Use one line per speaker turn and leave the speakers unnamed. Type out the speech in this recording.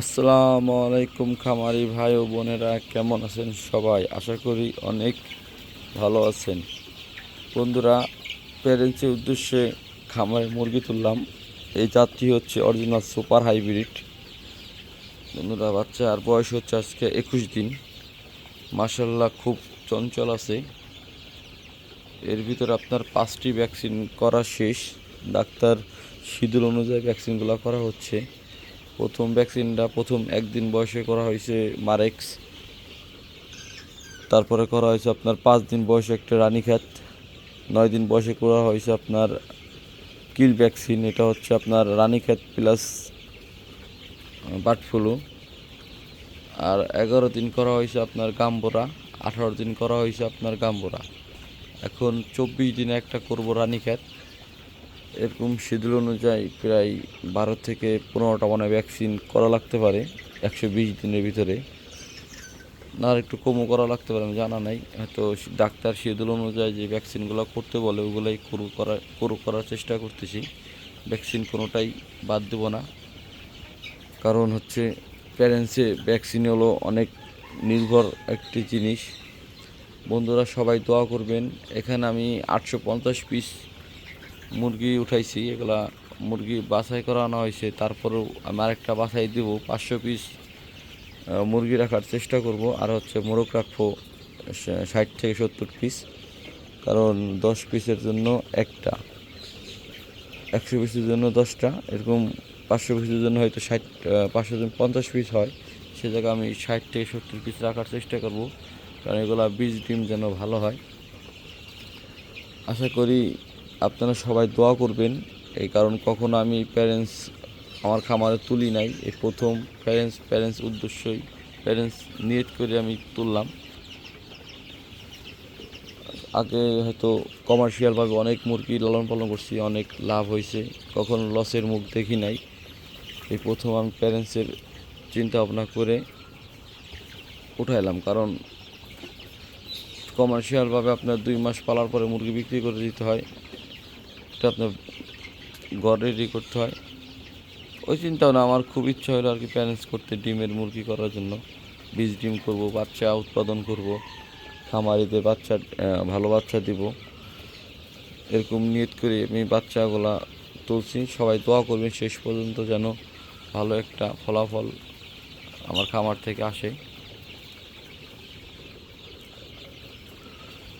আসসালামু আলাইকুম খামারি ভাই ও বোনেরা, কেমন আছেন সবাই? আশা করি অনেক ভালো আছেন। বন্ধুরা, প্যারেন্টসের উদ্দেশ্যে খামারে মুরগি তুললাম। এই জাতটি হচ্ছে অরিজিনাল সুপার হাইব্রিড। বন্ধুরা, বাচ্চার বয়স হচ্ছে আজকে 21 দিন। মাশাল্লাহ খুব চঞ্চল আছে। এর ভিতরে আপনার 5টি ভ্যাকসিন করা শেষ। ডাক্তার শিডিউল অনুযায়ী ভ্যাকসিনগুলো করা হচ্ছে। প্রথম ভ্যাকসিনটা প্রথম একদিন বয়সে করা হয়েছে মারেক্স। তারপরে করা হয়েছে আপনার 5 দিন বয়সে একটা রানীক্ষেত। 9 দিন বয়সে করা হয়েছে আপনার কিল ভ্যাকসিন। এটা হচ্ছে আপনার রানীক্ষেত প্লাস বার্ড ফ্লু। আর 11 দিন করা হয়েছে আপনার গাম্বোরা। 18 দিন করা হয়েছে আপনার গাম্বোরা। এখন 24 দিনে একটা করব রানীক্ষেত। এরকম শিডিউল অনুযায়ী প্রায় 12 থেকে 15টা মানে ভ্যাকসিন করা লাগতে পারে 120 দিনের ভিতরে। না আর একটু কমও করা লাগতে পারে, আমি জানা নাই। হয়তো ডাক্তার শিডিউল অনুযায়ী যে ভ্যাকসিনগুলো করতে বলে ওগুলাই করার চেষ্টা করতেছি। ভ্যাকসিন কোনোটাই বাদ দেব না, কারণ হচ্ছে প্যারেন্টসে ভ্যাকসিন হলো অনেক নির্ভর একটি জিনিস। বন্ধুরা, সবাই দোয়া করবেন। এখানে আমি 850 পিস মুরগি উঠাইছি। এগুলা মুরগি বাছাই করানো হয়েছে, তারপরেও আমি আরেকটা বাছাই দেবো। 500 পিস মুরগি রাখার চেষ্টা করব। আর হচ্ছে মোরগ রাখবো 60 থেকে 70 পিস, কারণ 10 পিসের জন্য একটা, 100 পিসের জন্য 10টা, এরকম 500 পিসের জন্য হয়তো 550 পিস হয়। সে জায়গায় আমি 60 থেকে 70 পিস রাখার চেষ্টা করব, কারণ এগুলা বীজ ডিম যেন ভালো হয়। আশা করি আপনারা সবাই দোয়া করবেন। এই কারণ কখনো আমি প্যারেন্টস আমার খামারে তুলি নাই, এই প্রথম প্যারেন্টস উদ্দেশ্যই প্যারেন্টস নিয়ত করে আমি তুললাম। আগে হয়তো কমার্শিয়ালভাবে অনেক মুরগি লালন পালন করছি, অনেক লাভ হয়েছে, কখনো লসের মুখ দেখি নাই। এই প্রথম আমি প্যারেন্টসের চিন্তা ভাবনা করে উঠাইলাম, কারণ কমার্শিয়ালভাবে আপনার 2 মাস পালার পরে মুরগি বিক্রি করে দিতে হয়, এটা আপনার ঘর রেডি করতে হয়। ওই চিন্তাও না, আমার খুব ইচ্ছা হলো আর কি প্যারেন্টস করতে, ডিমের মুরগি করার জন্য। বীজ ডিম করব, বাচ্চা উৎপাদন করব, খামারিদের বাচ্চা ভালো বাচ্চা দিব, এরকম নিয়ত করে আমি বাচ্চাগুলা তুলছি। সবাই দোয়া করবেন শেষ পর্যন্ত যেন ভালো একটা ফলাফল আমার খামার থেকে আসে।